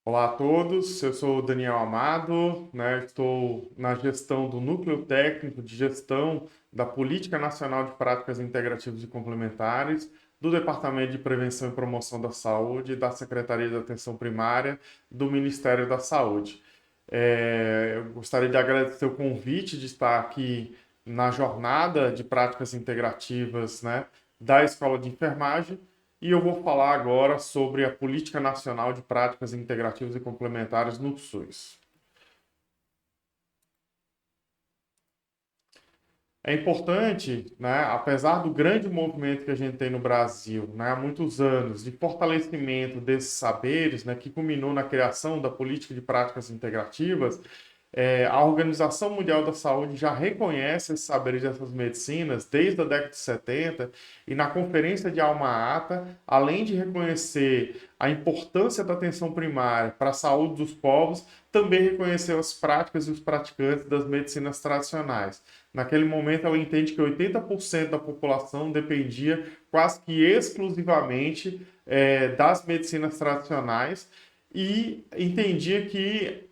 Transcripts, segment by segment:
Olá a todos, eu sou o Daniel Amado, né? Estou na gestão do Núcleo Técnico de Gestão da Política Nacional de Práticas Integrativas e Complementares, do Departamento de Prevenção e Promoção da Saúde, da Secretaria de Atenção Primária, do Ministério da Saúde. Eu gostaria de agradecer o convite de estar aqui na jornada de práticas integrativas, né, da Escola de Enfermagem, e eu vou falar agora sobre a Política Nacional de Práticas Integrativas e Complementares no SUS. É importante, né, apesar do grande movimento que a gente tem no Brasil, né, há muitos anos, de fortalecimento desses saberes, né, que culminou na criação da política de práticas integrativas, a Organização Mundial da Saúde já reconhece esses saberes dessas medicinas desde a década de 70 e na Conferência de Alma-Ata, além de reconhecer a importância da atenção primária para a saúde dos povos, também reconheceu as práticas e os praticantes das medicinas tradicionais. Naquele momento, ela entende que 80% da população dependia quase que exclusivamente das medicinas tradicionais e entendia que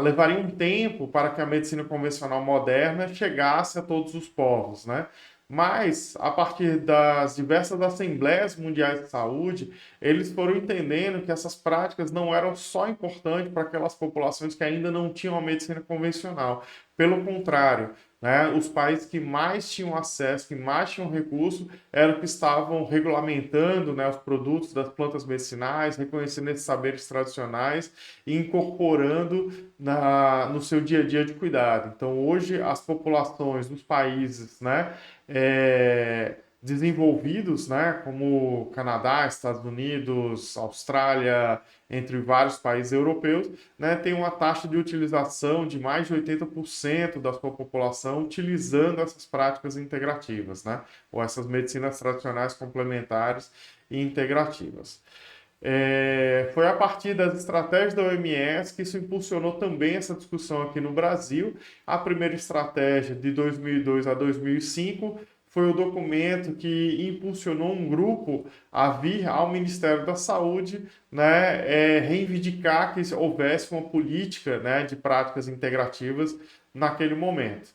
levaria um tempo para que a medicina convencional moderna chegasse a todos os povos, né? Mas, a partir das diversas assembleias mundiais de saúde, eles foram entendendo que essas práticas não eram só importantes para aquelas populações que ainda não tinham a medicina convencional. Pelo contrário, né, os países que mais tinham acesso, que mais tinham recurso, eram que estavam regulamentando, né, os produtos das plantas medicinais, reconhecendo esses saberes tradicionais e incorporando no seu dia a dia de cuidado. Então, hoje, as populações dos países, né, desenvolvidos, né, como Canadá, Estados Unidos, Austrália, entre vários países europeus, né, tem uma taxa de utilização de mais de 80% da sua população utilizando essas práticas integrativas, né, ou essas medicinas tradicionais complementares e integrativas. Foi a partir das estratégias da OMS que isso impulsionou também essa discussão aqui no Brasil. A primeira estratégia de 2002 a 2005 foi o documento que impulsionou um grupo a vir ao Ministério da Saúde, né, reivindicar que houvesse uma política, né, de práticas integrativas naquele momento.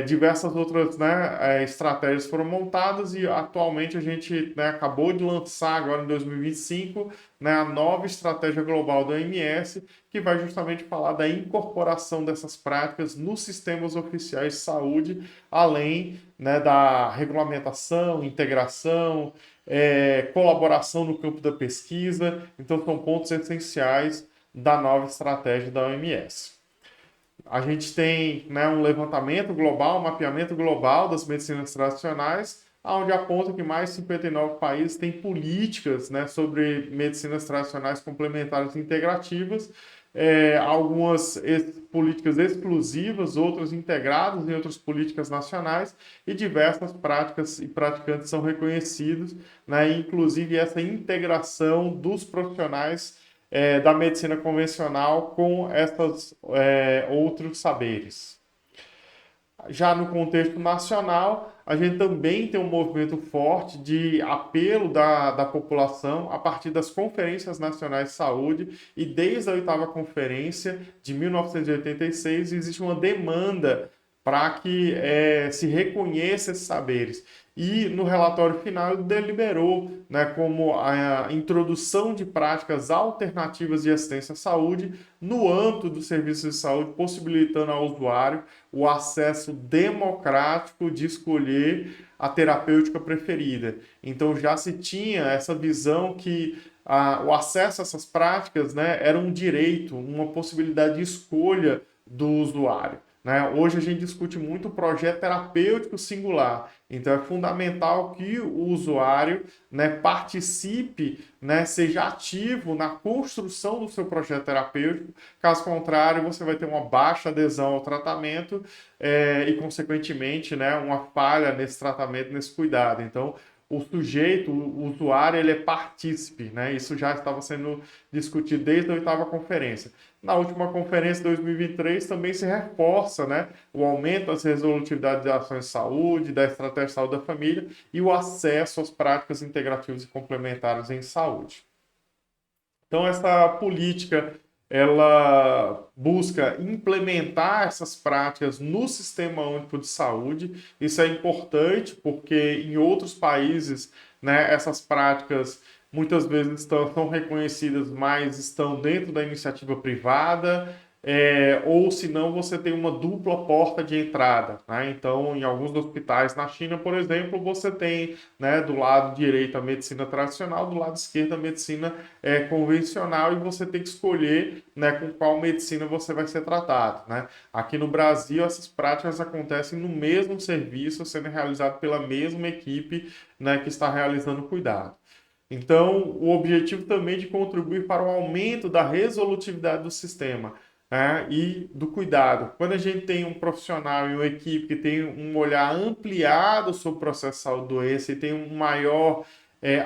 Diversas outras, né, estratégias foram montadas e atualmente a gente, né, acabou de lançar agora em 2025, né, a nova estratégia global da OMS, que vai justamente falar da incorporação dessas práticas nos sistemas oficiais de saúde, além, né, da regulamentação, integração, colaboração no campo da pesquisa. Então, são pontos essenciais da nova estratégia da OMS. A gente tem, né, um levantamento global, um mapeamento global das medicinas tradicionais, onde aponta que mais de 59 países têm políticas, né, sobre medicinas tradicionais complementares e integrativas, algumas políticas exclusivas, outras integradas em outras políticas nacionais, e diversas práticas e praticantes são reconhecidos, né, inclusive essa integração dos profissionais da medicina convencional com esses outros saberes. Já no contexto nacional, a gente também tem um movimento forte de apelo da população a partir das conferências nacionais de saúde, e desde a oitava conferência de 1986 existe uma demanda para que se reconheça esses saberes. E no relatório final ele deliberou, né, como a introdução de práticas alternativas de assistência à saúde no âmbito dos serviços de saúde, possibilitando ao usuário o acesso democrático de escolher a terapêutica preferida. Então já se tinha essa visão que o acesso a essas práticas, né, era um direito, uma possibilidade de escolha do usuário. Né? Hoje a gente discute muito o projeto terapêutico singular, então é fundamental que o usuário, né, participe, né, seja ativo na construção do seu projeto terapêutico. Caso contrário, você vai ter uma baixa adesão ao tratamento e, consequentemente, né, uma falha nesse tratamento, nesse cuidado. Então, o sujeito, o usuário, ele é partícipe, né? Isso já estava sendo discutido desde a oitava conferência. Na última conferência de 2023 também se reforça, né, o aumento das resolutividades de ações de saúde, da estratégia de saúde da família e o acesso às práticas integrativas e complementares em saúde. Então, essa política, ela busca implementar essas práticas no Sistema Único de Saúde. Isso é importante porque em outros países, né, essas práticas muitas vezes são reconhecidas, mas estão dentro da iniciativa privada, ou se não, você tem uma dupla porta de entrada, né? Então, em alguns hospitais na China, por exemplo, você tem, né, do lado direito a medicina tradicional, do lado esquerdo a medicina convencional, e você tem que escolher, né, com qual medicina você vai ser tratado, né? Aqui no Brasil, essas práticas acontecem no mesmo serviço, sendo realizado pela mesma equipe, né, que está realizando o cuidado. Então, o objetivo também é de contribuir para o aumento da resolutividade do sistema, né, e do cuidado. Quando a gente tem um profissional e uma equipe que tem um olhar ampliado sobre o processo de saúde-doença e tem um maior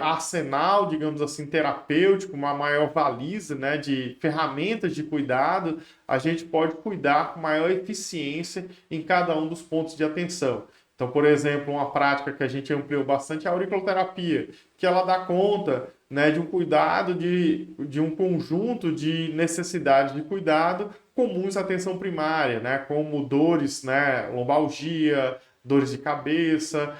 arsenal, digamos assim, terapêutico, uma maior valisa, né, de ferramentas de cuidado, a gente pode cuidar com maior eficiência em cada um dos pontos de atenção. Então, por exemplo, uma prática que a gente ampliou bastante é a auriculoterapia, que ela dá conta, né, de um cuidado, de um conjunto de necessidades de cuidado comuns à atenção primária, né, como dores, né, lombalgia, dores de cabeça,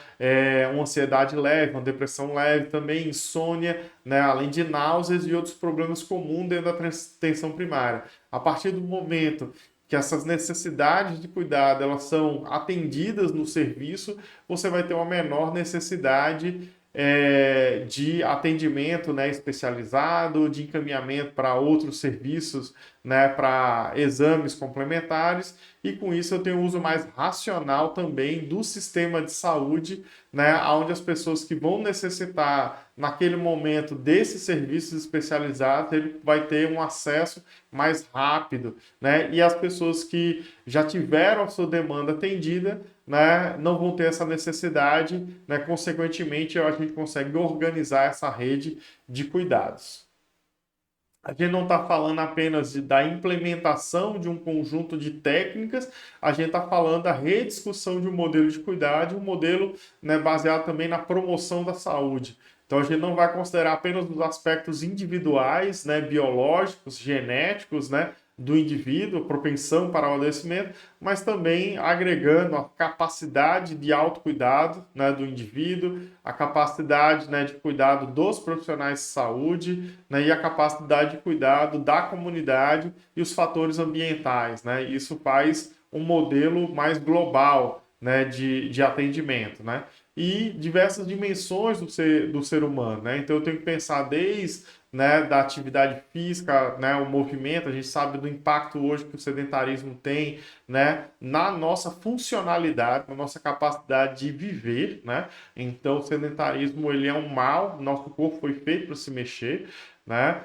uma ansiedade leve, uma depressão leve, também insônia, né, além de náuseas e outros problemas comuns dentro da atenção primária. A partir do momento que essas necessidades de cuidado elas são atendidas no serviço, você vai ter uma menor necessidade de atendimento, né, especializado, de encaminhamento para outros serviços, né, para exames complementares, e com isso eu tenho um uso mais racional também do sistema de saúde, né, onde as pessoas que vão necessitar naquele momento desses serviços especializados, ele vai ter um acesso mais rápido, né, e as pessoas que já tiveram a sua demanda atendida, né, não vão ter essa necessidade, né, consequentemente a gente consegue organizar essa rede de cuidados. A gente não está falando apenas da implementação de um conjunto de técnicas, a gente está falando da rediscussão de um modelo de cuidado, um modelo, né, baseado também na promoção da saúde. Então a gente não vai considerar apenas os aspectos individuais, né, biológicos, genéticos, né, do indivíduo, propensão para o adoecimento, mas também agregando a capacidade de autocuidado, né, do indivíduo, a capacidade, né, de cuidado dos profissionais de saúde, né, e a capacidade de cuidado da comunidade e os fatores ambientais, né? Isso faz um modelo mais global, né, de atendimento, né? E diversas dimensões do ser humano, né? Então eu tenho que pensar desde, né, da atividade física, né, o movimento, a gente sabe do impacto hoje que o sedentarismo tem, né, na nossa funcionalidade, na nossa capacidade de viver, né? Então o sedentarismo ele é um mal, nosso corpo foi feito para se mexer, né?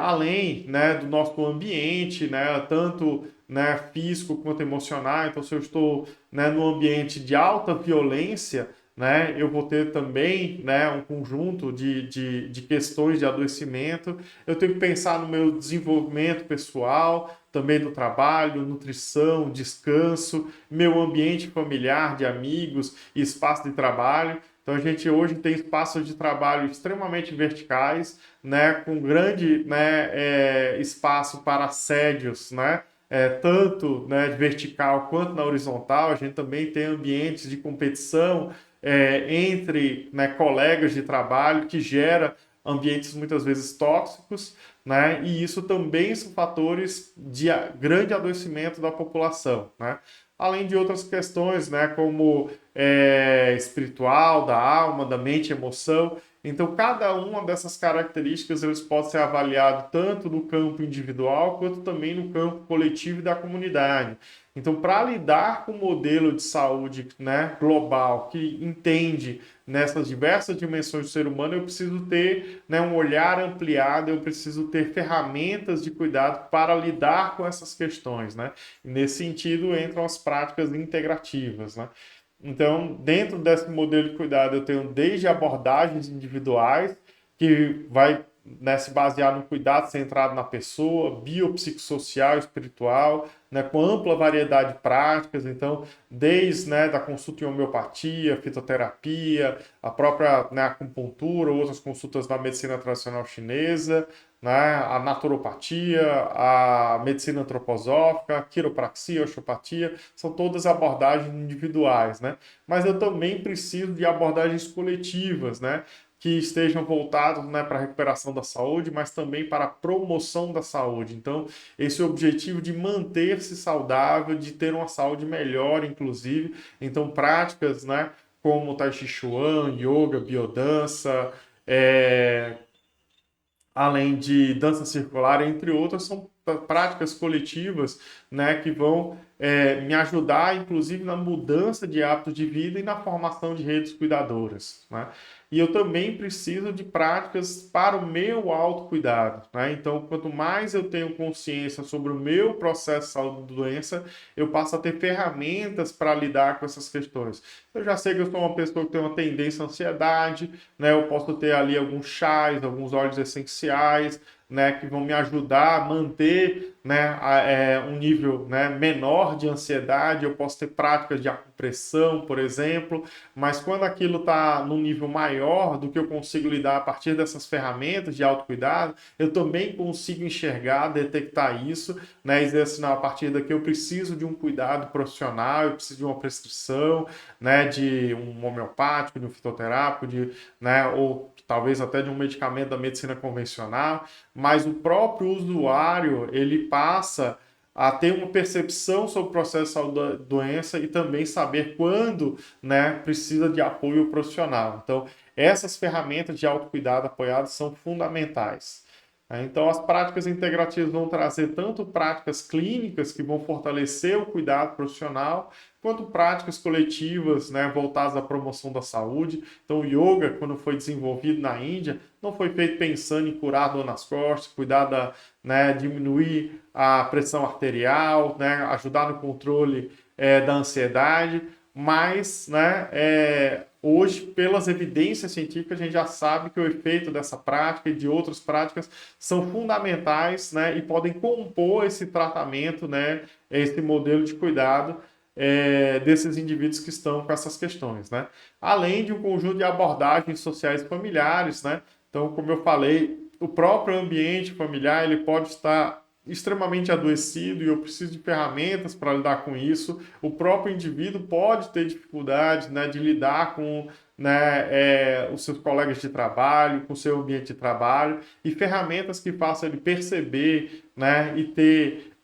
Além, né, do nosso ambiente, né, tanto, né, físico quanto emocional. Então se eu estou, né, no ambiente de alta violência, né, eu vou ter também, né, um conjunto de questões de adoecimento. Eu tenho que pensar no meu desenvolvimento pessoal, também do trabalho, nutrição, descanso, meu ambiente familiar, de amigos e espaço de trabalho. Então a gente hoje tem espaços de trabalho extremamente verticais, né, com grande, né, espaço para assédios, né, tanto, né, vertical quanto na horizontal. A gente também tem ambientes de competição entre, né, colegas de trabalho, que gera ambientes muitas vezes tóxicos, né? E isso também são fatores de grande adoecimento da população, né? Além de outras questões, né, como espiritual, da alma, da mente, emoção. Então, cada uma dessas características eles podem ser avaliados tanto no campo individual quanto também no campo coletivo e da comunidade. Então, para lidar com o modelo de saúde, né, global, que entende nessas diversas dimensões do ser humano, eu preciso ter, né, um olhar ampliado, eu preciso ter ferramentas de cuidado para lidar com essas questões, né? E nesse sentido entram as práticas integrativas, né? Então, dentro desse modelo de cuidado, eu tenho desde abordagens individuais, que vai, né, se basear no cuidado centrado na pessoa, biopsicossocial, espiritual, né, com ampla variedade de práticas. Então, desde, né, da consulta em homeopatia, fitoterapia, a própria, né, acupuntura, outras consultas na medicina tradicional chinesa, né, a naturopatia, a medicina antroposófica, a quiropraxia, a osteopatia, são todas abordagens individuais, né? Mas eu também preciso de abordagens coletivas, né? Que estejam voltados, né, para a recuperação da saúde, mas também para a promoção da saúde. Então, esse objetivo de manter-se saudável, de ter uma saúde melhor, inclusive. Então, práticas, né, como Tai Chi Chuan, yoga, biodança, além de dança circular, entre outras, são práticas coletivas, né, que vão me ajudar, inclusive, na mudança de hábitos de vida e na formação de redes cuidadoras, né? E eu também preciso de práticas para o meu autocuidado, né? Então, quanto mais eu tenho consciência sobre o meu processo de saúde-doença, eu passo a ter ferramentas para lidar com essas questões. Eu já sei que eu sou uma pessoa que tem uma tendência à ansiedade, né? Eu posso ter ali alguns chás, alguns óleos essenciais, né, que vão me ajudar a manter, né, um nível, né, menor de ansiedade. Eu posso ter práticas de acupressão, por exemplo, mas quando aquilo está num nível maior do que eu consigo lidar a partir dessas ferramentas de autocuidado, eu também consigo enxergar, detectar isso, né, e dizer assim, não, a partir daqui eu preciso de um cuidado profissional, eu preciso de uma prescrição, né, de um homeopático, de um fitoterápico, né, ou talvez até de um medicamento da medicina convencional, mas o próprio usuário, ele passa a ter uma percepção sobre o processo de saúde da doença e também saber quando, né, precisa de apoio profissional. Então, essas ferramentas de autocuidado apoiadas são fundamentais. Então, as práticas integrativas vão trazer tanto práticas clínicas que vão fortalecer o cuidado profissional, quanto práticas coletivas, né, voltadas à promoção da saúde. Então, o yoga, quando foi desenvolvido na Índia, não foi feito pensando em curar dor nas costas, cuidar né, diminuir a pressão arterial, né, ajudar no controle da ansiedade, mas, né, hoje, pelas evidências científicas, a gente já sabe que o efeito dessa prática e de outras práticas são fundamentais, né, e podem compor esse tratamento, né, esse modelo de cuidado desses indivíduos que estão com essas questões, né? Além de um conjunto de abordagens sociais e familiares, né? Então, como eu falei, o próprio ambiente familiar ele pode estar extremamente adoecido e eu preciso de ferramentas para lidar com isso. O próprio indivíduo pode ter dificuldade, né, de lidar com, né, os seus colegas de trabalho, com o seu ambiente de trabalho, e ferramentas que façam ele perceber, né, e ter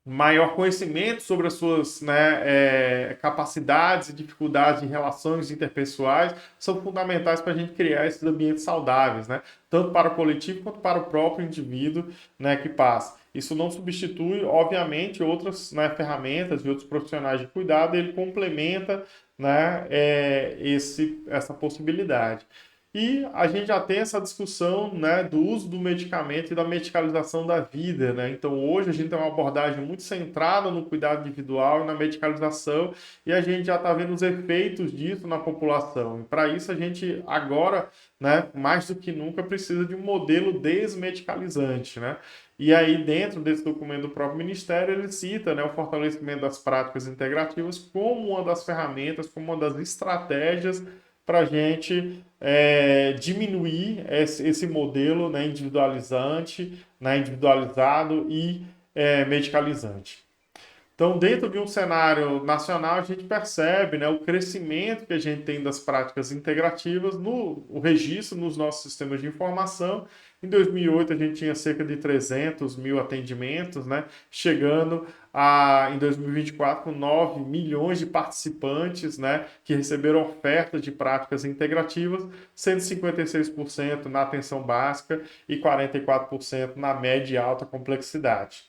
maior conhecimento sobre as suas, né, capacidades e dificuldades em relações interpessoais são fundamentais para a gente criar esses ambientes saudáveis, né? Tanto para o coletivo quanto para o próprio indivíduo, né, que passa. Isso não substitui, obviamente, outras, né, ferramentas e outros profissionais de cuidado, ele complementa, né, essa possibilidade. E a gente já tem essa discussão, né, do uso do medicamento e da medicalização da vida, né? Então, hoje a gente tem uma abordagem muito centrada no cuidado individual e na medicalização, e a gente já está vendo os efeitos disso na população. E para isso, a gente agora, né, mais do que nunca, precisa de um modelo desmedicalizante, né? E aí, dentro desse documento do próprio Ministério, ele cita, né, o fortalecimento das práticas integrativas como uma das ferramentas, como uma das estratégias para a gente diminuir esse modelo, né, individualizante, né, individualizado e medicalizante. Então, dentro de um cenário nacional, a gente percebe, né, o crescimento que a gente tem das práticas integrativas, o registro nos nossos sistemas de informação. Em 2008, a gente tinha cerca de 300 mil atendimentos, né, chegando em 2024 com 9 milhões de participantes, né, que receberam ofertas de práticas integrativas, sendo 56% na atenção básica e 44% na média e alta complexidade.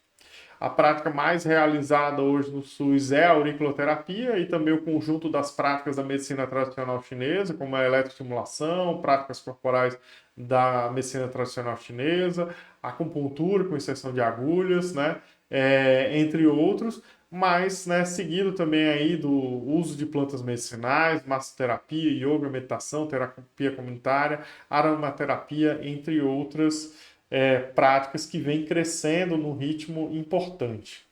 A prática mais realizada hoje no SUS é a auriculoterapia e também o conjunto das práticas da medicina tradicional chinesa, como a eletroestimulação, práticas corporais da medicina tradicional chinesa, acupuntura com inserção de agulhas, né? Entre outros, mas, né, seguido também aí do uso de plantas medicinais, massoterapia, yoga, meditação, terapia comunitária, aromaterapia, entre outras práticas que vêm crescendo num ritmo importante.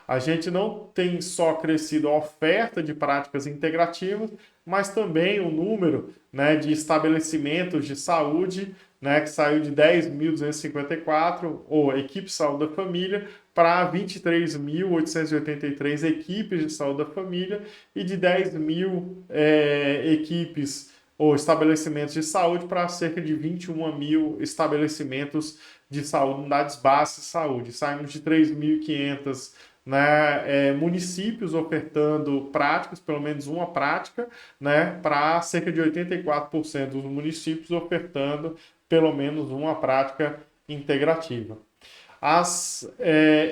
A gente não tem só crescido a oferta de práticas integrativas, mas também o número, né, de estabelecimentos de saúde, né, que saiu de 10.254, ou equipe de saúde da família, para 23.883 equipes de saúde da família e de 10.000 equipes ou estabelecimentos de saúde para cerca de 21.000 estabelecimentos de saúde, unidades básicas de saúde. Saímos de 3.500, né, municípios ofertando práticas, pelo menos uma prática, né, para cerca de 84% dos municípios ofertando pelo menos uma prática integrativa. As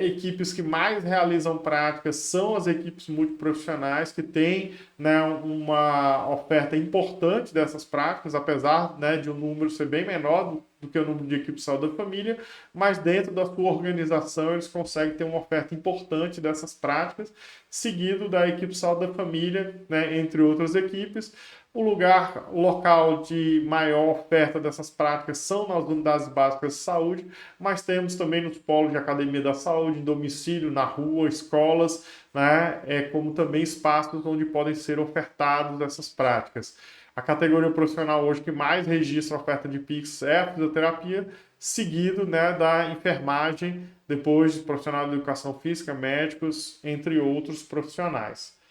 equipes que mais realizam práticas são as equipes multiprofissionais, que têm, né, uma oferta importante dessas práticas, apesar, né, de o número ser bem menor do que o número de equipes de saúde da família, mas dentro da sua organização eles conseguem ter uma oferta importante dessas práticas, seguido da equipe de saúde da família, né, entre outras equipes. O local de maior oferta dessas práticas são nas unidades básicas de saúde, mas temos também nos polos de academia da saúde, em domicílio, na rua, escolas, né, como também espaços onde podem ser ofertadas essas práticas. A categoria profissional hoje que mais registra a oferta de PIX é a fisioterapia, seguido, né, da enfermagem, depois de profissionais de educação física, médicos, entre outros profissionais.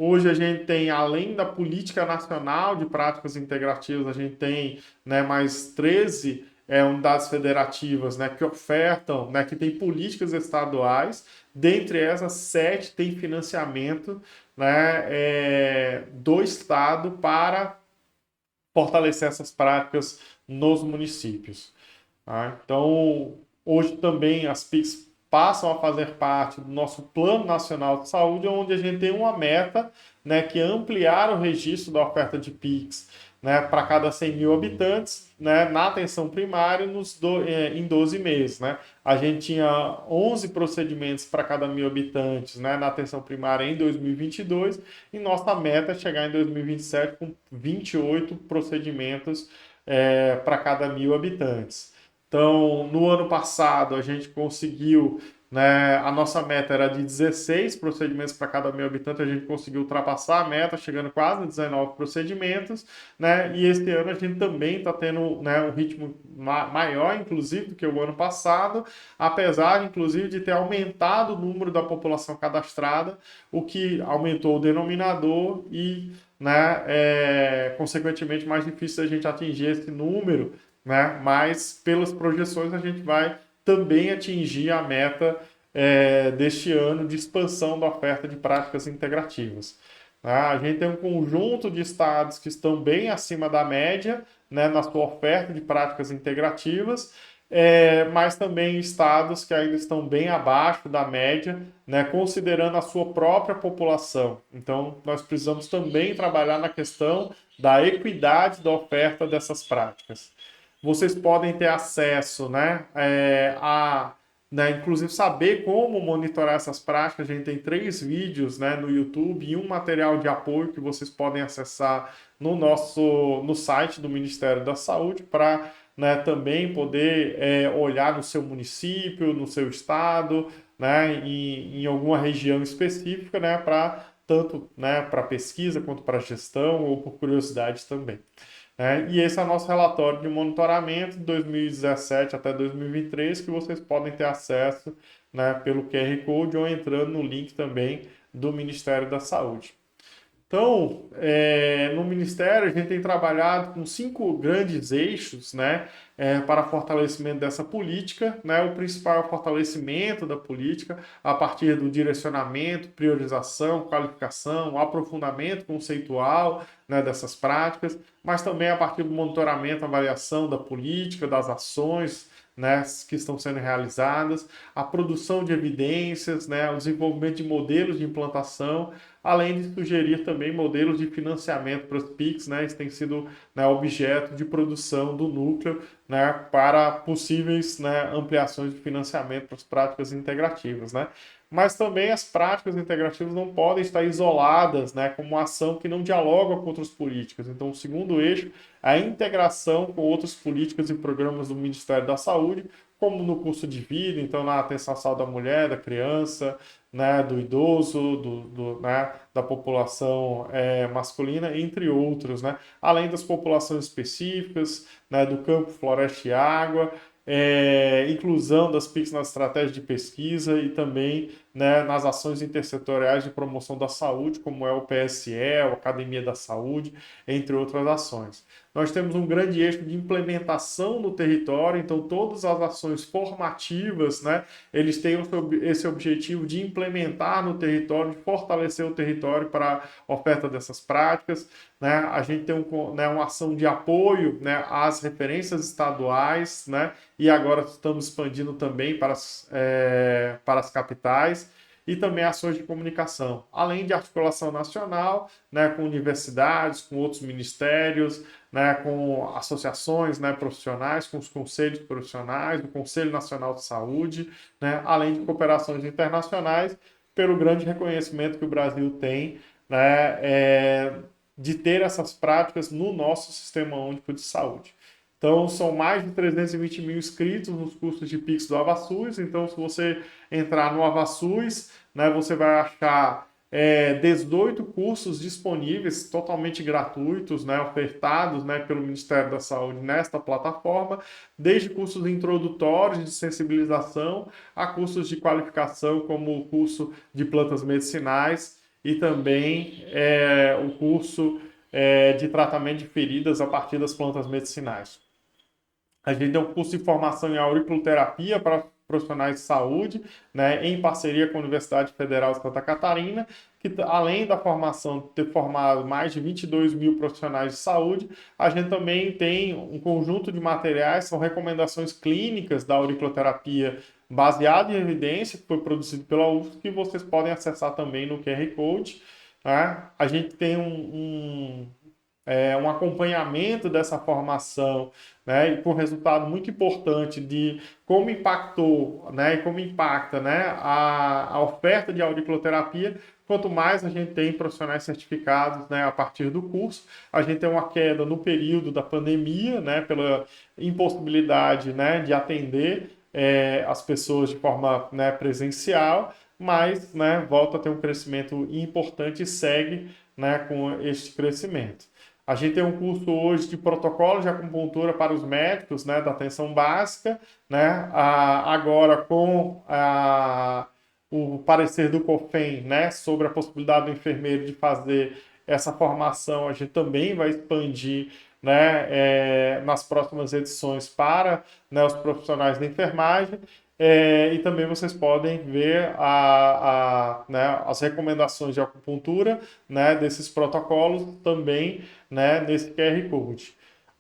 Hoje a gente tem, além da política nacional de práticas integrativas, a gente tem, né, mais 13 unidades federativas, né, que ofertam, né, que tem políticas estaduais. Dentre essas, 7 têm financiamento, né, do Estado para fortalecer essas práticas nos municípios. Tá? Então, hoje também as PICs passam a fazer parte do nosso Plano Nacional de Saúde, onde a gente tem uma meta, né, que é ampliar o registro da oferta de PICs, né, para cada 100 mil habitantes, né, na atenção primária em 12 meses. Né? A gente tinha 11 procedimentos para cada 1.000 habitantes, né, na atenção primária em 2022, e nossa meta é chegar em 2027 com 28 procedimentos para cada 1.000 habitantes. Então, no ano passado, a gente conseguiu, né, a nossa meta era de 16 procedimentos para cada 1.000 habitantes, a gente conseguiu ultrapassar a meta, chegando quase a 19 procedimentos, né, e este ano a gente também está tendo, né, um ritmo maior, inclusive, do que o ano passado, apesar, inclusive, de ter aumentado o número da população cadastrada, o que aumentou o denominador e, né, consequentemente, mais difícil a gente atingir esse número, né? Mas pelas projeções a gente vai também atingir a meta deste ano de expansão da oferta de práticas integrativas. A gente tem um conjunto de estados que estão bem acima da média, né, na sua oferta de práticas integrativas, mas também estados que ainda estão bem abaixo da média, né, considerando a sua própria população. Então, nós precisamos também trabalhar na questão da equidade da oferta dessas práticas. Vocês podem ter acesso, né, né, inclusive saber como monitorar essas práticas. A gente tem 3 vídeos, né, no YouTube e um material de apoio que vocês podem acessar no site do Ministério da Saúde para, né, também poder olhar no seu município, no seu estado, né, em alguma região específica, né, para tanto, né, para pesquisa quanto para gestão ou por curiosidade também. E esse é o nosso relatório de monitoramento de 2017 até 2023, que vocês podem ter acesso, né, pelo QR Code ou entrando no link também do Ministério da Saúde. Então, no Ministério, a gente tem trabalhado com 5 grandes eixos, né, para fortalecimento dessa política. Né? O principal é o fortalecimento da política a partir do direcionamento, priorização, qualificação, aprofundamento conceitual, né, dessas práticas, mas também a partir do monitoramento, avaliação da política, das ações, né, que estão sendo realizadas, a produção de evidências, né, o desenvolvimento de modelos de implantação, além de sugerir também modelos de financiamento para os PICs, né, isso tem sido, né, objeto de produção do núcleo, né, para possíveis, né, ampliações de financiamento para as práticas integrativas, né. Mas também as práticas integrativas não podem estar isoladas, né, como uma ação que não dialoga com outras políticas. Então, o segundo eixo é a integração com outras políticas e programas do Ministério da Saúde, como no curso de vida, então na atenção à saúde da mulher, da criança, né, do idoso, né, da população masculina, entre outros, né, além das populações específicas, né, do campo, floresta e água, inclusão das PICs na estratégia de pesquisa e também, né, nas ações intersetoriais de promoção da saúde, como é o PSE, a Academia da Saúde, entre outras ações. Nós temos um grande eixo de implementação no território, então todas as ações formativas, né, eles têm esse objetivo de implementar no território, de fortalecer o território para a oferta dessas práticas, né? A gente tem uma ação de apoio, né, às referências estaduais, né, e agora estamos expandindo também para as capitais, e também ações de comunicação, além de articulação nacional, né, com universidades, com outros ministérios, né, com associações, né, profissionais, com os conselhos profissionais, o Conselho Nacional de Saúde, né, além de cooperações internacionais, pelo grande reconhecimento que o Brasil tem, né, de ter essas práticas no nosso Sistema Único de Saúde. Então, são mais de 320 mil inscritos nos cursos de Pix do AvaSUS. Então, se você entrar no AvaSUS, né, você vai achar 18 cursos disponíveis, totalmente gratuitos, né, ofertados, né, pelo Ministério da Saúde nesta plataforma, desde cursos introdutórios de sensibilização a cursos de qualificação, como o curso de plantas medicinais e também o curso de tratamento de feridas a partir das plantas medicinais. A gente tem um curso de formação em auriculoterapia para profissionais de saúde, né, em parceria com a Universidade Federal de Santa Catarina, que além da formação, ter formado mais de 22 mil profissionais de saúde, a gente também tem um conjunto de materiais, são recomendações clínicas da auriculoterapia baseado em evidência, que foi produzido pela UFSC, que vocês podem acessar também no QR Code. Né? A gente tem um acompanhamento dessa formação, né, e com resultado muito importante de como impactou, né, e como impacta, né, a oferta de auriculoterapia. Quanto mais a gente tem profissionais certificados, né, a partir do curso, a gente tem uma queda no período da pandemia, né, pela impossibilidade, né, de atender as pessoas de forma, né, presencial, mas, né, volta a ter um crescimento importante e segue, né, com este crescimento. A gente tem um curso hoje de protocolo de acupuntura para os médicos, né, da atenção básica, né, agora com o parecer do COFEN, né, sobre a possibilidade do enfermeiro de fazer essa formação, a gente também vai expandir, né, nas próximas edições para, né, os profissionais da enfermagem. E também vocês podem ver né, as recomendações de acupuntura, né, desses protocolos também, né, nesse QR Code.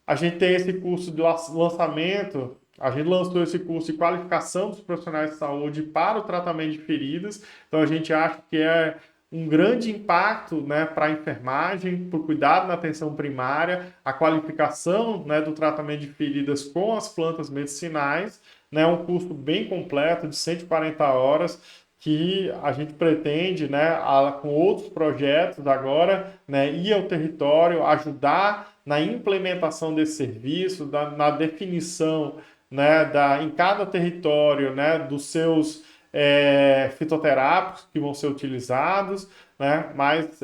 A gente tem esse curso de lançamento, a gente lançou esse curso de qualificação dos profissionais de saúde para o tratamento de feridas, então a gente acha que é um grande impacto, né, para a enfermagem, para o cuidado na atenção primária, a qualificação, né, do tratamento de feridas com as plantas medicinais, né, um curso bem completo de 140 horas que a gente pretende, né, com outros projetos agora, né, ir ao território, ajudar na implementação desse serviço, na definição, né, em cada território, né, dos seus fitoterápicos que vão ser utilizados, né, mas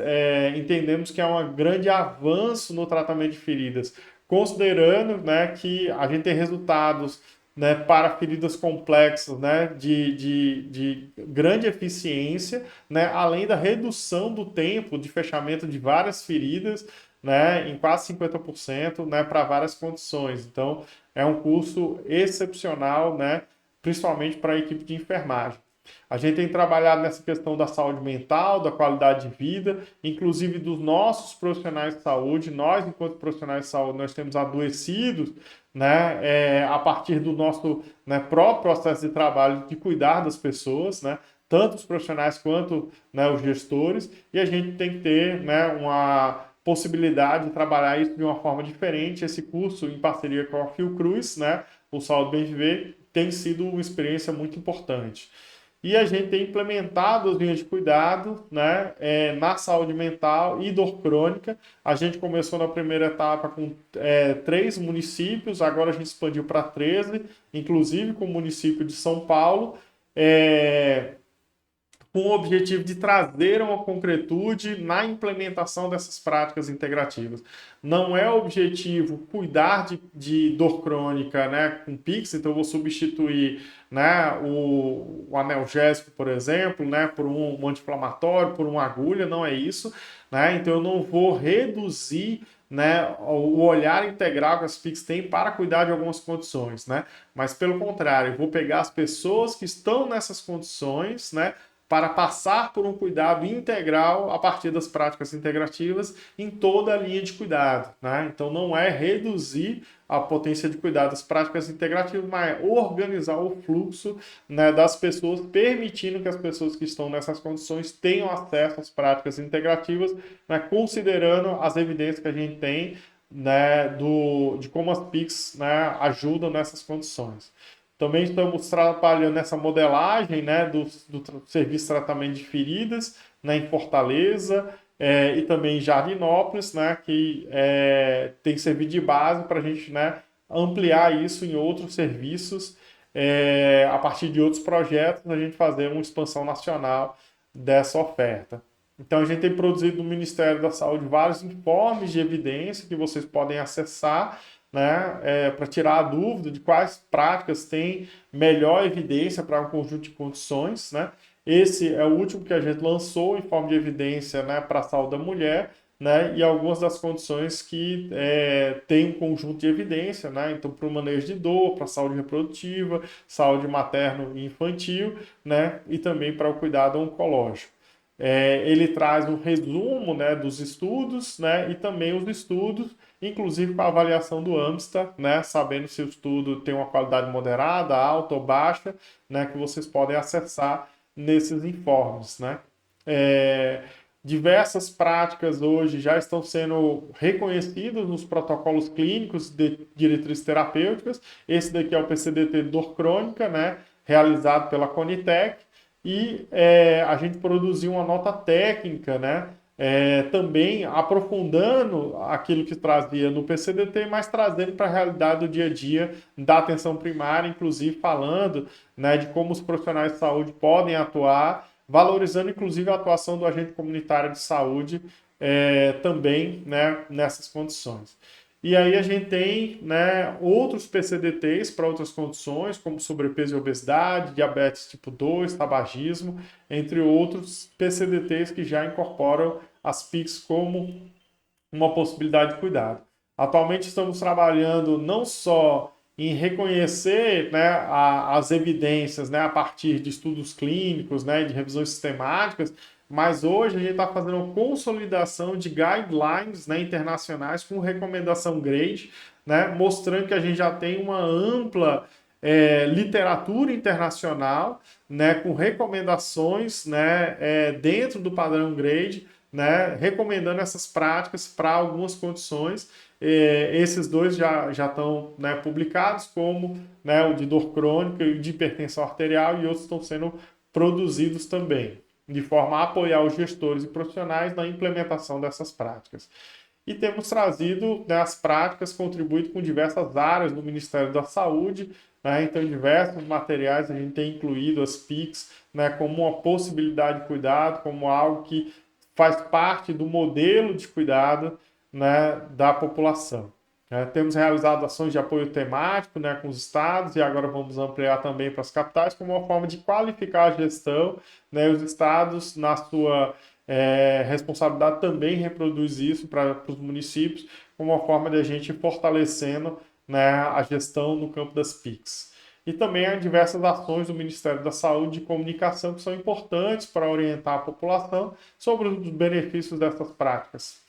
entendemos que é um grande avanço no tratamento de feridas, considerando, né, que a gente tem resultados, né, para feridas complexas, né, de grande eficiência, né, além da redução do tempo de fechamento de várias feridas, né, em quase 50%, né, para várias condições. Então, é um curso excepcional, né, principalmente para a equipe de enfermagem. A gente tem trabalhado nessa questão da saúde mental, da qualidade de vida, inclusive dos nossos profissionais de saúde. Nós, enquanto profissionais de saúde, nós temos adoecidos, né, a partir do nosso, né, próprio processo de trabalho de cuidar das pessoas, né, tanto os profissionais quanto, né, os gestores, e a gente tem que ter, né, uma possibilidade de trabalhar isso de uma forma diferente. Esse curso, em parceria com a Fiocruz, né, o Saúde Bem Viver, tem sido uma experiência muito importante. E a gente tem implementado as linhas de cuidado, né, na saúde mental e dor crônica. A gente começou na primeira etapa com 3 municípios, agora a gente expandiu para 13, inclusive com o município de São Paulo. Com o objetivo de trazer uma concretude na implementação dessas práticas integrativas. Não é o objetivo cuidar de dor crônica, né, com Pix, então eu vou substituir, né, o analgésico, por exemplo, né, por um anti-inflamatório, por uma agulha, não é isso, né, então eu não vou reduzir, né, o olhar integral que as Pix têm para cuidar de algumas condições, né, mas pelo contrário, eu vou pegar as pessoas que estão nessas condições, né, para passar por um cuidado integral a partir das práticas integrativas em toda a linha de cuidado, né? Então não é reduzir a potência de cuidado das práticas integrativas, mas é organizar o fluxo, né, das pessoas, permitindo que as pessoas que estão nessas condições tenham acesso às práticas integrativas, né, considerando as evidências que a gente tem, né, de como as PICs, né, ajudam nessas condições. Também estamos trabalhando nessa modelagem, né, do serviço de tratamento de feridas, né, em Fortaleza, e também em Jardinópolis, né, que tem servido de base para a gente, né, ampliar isso em outros serviços, a partir de outros projetos, a gente fazer uma expansão nacional dessa oferta. Então, a gente tem produzido no Ministério da Saúde vários informes de evidência que vocês podem acessar, né, para tirar a dúvida de quais práticas têm melhor evidência para um conjunto de condições, né? Esse é o último que a gente lançou em forma de evidência, né, para a saúde da mulher, né, e algumas das condições que têm um conjunto de evidência, né? Então, para o manejo de dor, para a saúde reprodutiva, saúde materno e infantil, né, e também para o cuidado oncológico. Ele traz um resumo, né, dos estudos, né, e também os estudos, inclusive com a avaliação do AMSTA, né, sabendo se o estudo tem uma qualidade moderada, alta ou baixa, né, que vocês podem acessar nesses informes, né. Diversas práticas hoje já estão sendo reconhecidas nos protocolos clínicos de diretrizes terapêuticas. Esse daqui é o PCDT dor crônica, né, realizado pela Conitec, e a gente produziu uma nota técnica, né, também aprofundando aquilo que trazia no PCDT, mas trazendo para a realidade do dia a dia da atenção primária, inclusive falando, né, de como os profissionais de saúde podem atuar, valorizando inclusive a atuação do agente comunitário de saúde também, né, nessas condições. E aí a gente tem, né, outros PCDTs para outras condições, como sobrepeso e obesidade, diabetes tipo 2, tabagismo, entre outros PCDTs que já incorporam as PICs como uma possibilidade de cuidado. Atualmente estamos trabalhando não só em reconhecer, né, as evidências, né, a partir de estudos clínicos, né, de revisões sistemáticas, mas hoje a gente está fazendo uma consolidação de guidelines, né, internacionais com recomendação GRADE, né, mostrando que a gente já tem uma ampla literatura internacional, né, com recomendações, né, dentro do padrão GRADE, né, recomendando essas práticas para algumas condições. Esses dois já estão, né, publicados, como, né, o de dor crônica e o de hipertensão arterial, e outros estão sendo produzidos também, de forma a apoiar os gestores e profissionais na implementação dessas práticas. E temos trazido, né, as práticas, contribuído com diversas áreas do Ministério da Saúde, né, então em diversos materiais a gente tem incluído as PICs, né, como uma possibilidade de cuidado, como algo que faz parte do modelo de cuidado, né, da população. Temos realizado ações de apoio temático, né, com os estados, e agora vamos ampliar também para as capitais, como uma forma de qualificar a gestão, né, os estados, na sua responsabilidade, também reproduz isso para os municípios, como uma forma de a gente ir fortalecendo, né, a gestão no campo das PICs. E também há diversas ações do Ministério da Saúde de comunicação que são importantes para orientar a população sobre os benefícios dessas práticas.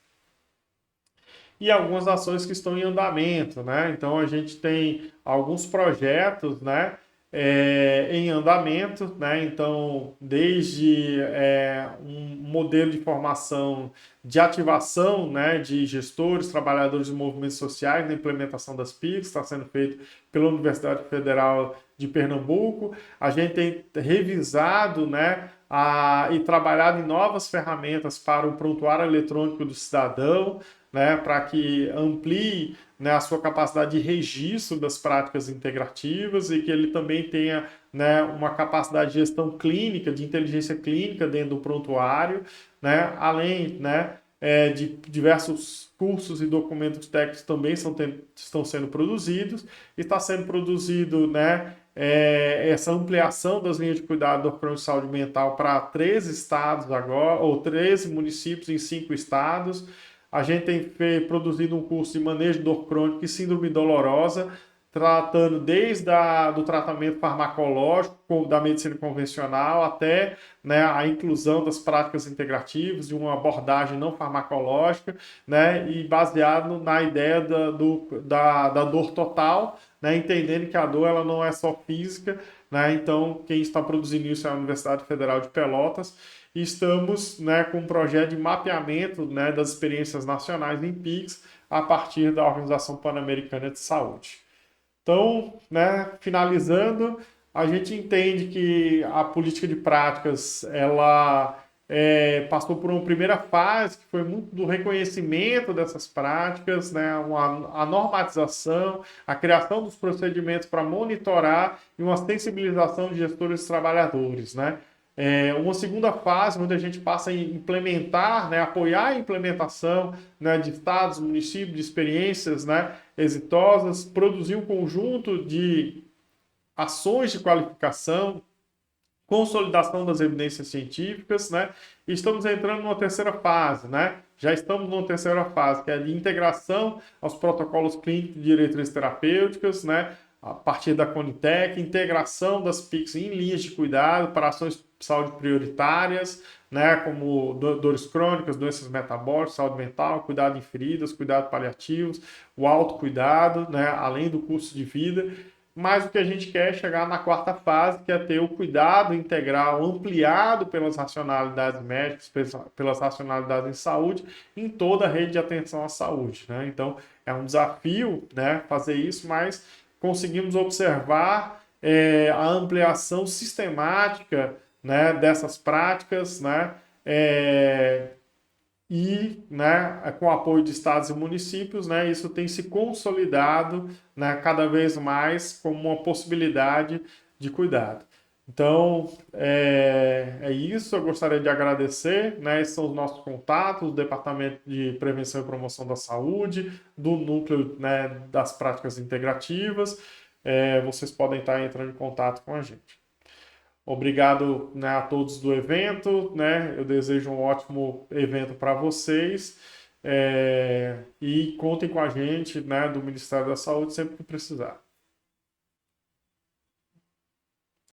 E algumas ações que estão em andamento, né? Então a gente tem alguns projetos, né, em andamento, né? Então, desde um modelo de formação de ativação, né, de gestores, trabalhadores de movimentos sociais na implementação das PICs, está sendo feito pela Universidade Federal de Pernambuco. A gente tem revisado, né, e trabalhado em novas ferramentas para o prontuário eletrônico do cidadão, né, para que amplie, né, a sua capacidade de registro das práticas integrativas e que ele também tenha, né, uma capacidade de gestão clínica, de inteligência clínica dentro do prontuário, né, além, né, de diversos cursos e documentos técnicos também estão sendo produzidos. Está sendo produzido, né, essa ampliação das linhas de cuidado do crônico de saúde mental para 13 estados agora, ou 13 municípios em 5 estados. A gente tem produzido um curso de manejo de dor crônica e síndrome dolorosa, tratando desde do tratamento farmacológico, da medicina convencional, até, né, a inclusão das práticas integrativas, de uma abordagem não farmacológica, né, e baseado na ideia da dor total, né, entendendo que a dor ela não é só física, né, então quem está produzindo isso é a Universidade Federal de Pelotas, e estamos, né, com um projeto de mapeamento, né, das experiências nacionais em PICS a partir da Organização Pan-Americana de Saúde. Então, né, finalizando, a gente entende que a política de práticas ela passou por uma primeira fase que foi muito do reconhecimento dessas práticas, né, a normatização, a criação dos procedimentos para monitorar e uma sensibilização de gestores e trabalhadores, né? Uma segunda fase, onde a gente passa a implementar, né, apoiar a implementação, né, de estados, municípios, de experiências, né, exitosas, produzir um conjunto de ações de qualificação, consolidação das evidências científicas, né, e estamos entrando numa terceira fase, né, já estamos numa terceira fase, que é de integração aos protocolos clínicos de diretrizes terapêuticas, né, a partir da Conitec, integração das PICs em linhas de cuidado para ações de saúde prioritárias, né, como dores crônicas, doenças metabólicas, saúde mental, cuidado em feridas, cuidado paliativos, o autocuidado, né, além do curso de vida. Mas o que a gente quer é chegar na quarta fase, que é ter o cuidado integral ampliado pelas racionalidades médicas, pelas racionalidades em saúde, em toda a rede de atenção à saúde, né? Então, é um desafio, né, fazer isso, mas conseguimos observar a ampliação sistemática, né, dessas práticas, né, e, né, com o apoio de estados e municípios, né, isso tem se consolidado, né, cada vez mais como uma possibilidade de cuidado. Então, é isso. Eu gostaria de agradecer, né, esses são os nossos contatos, do Departamento de Prevenção e Promoção da Saúde, do Núcleo, né, das Práticas Integrativas. Vocês podem estar entrando em contato com a gente. Obrigado, né, a todos do evento, né? Eu desejo um ótimo evento para vocês, e contem com a gente, né, do Ministério da Saúde sempre que precisar.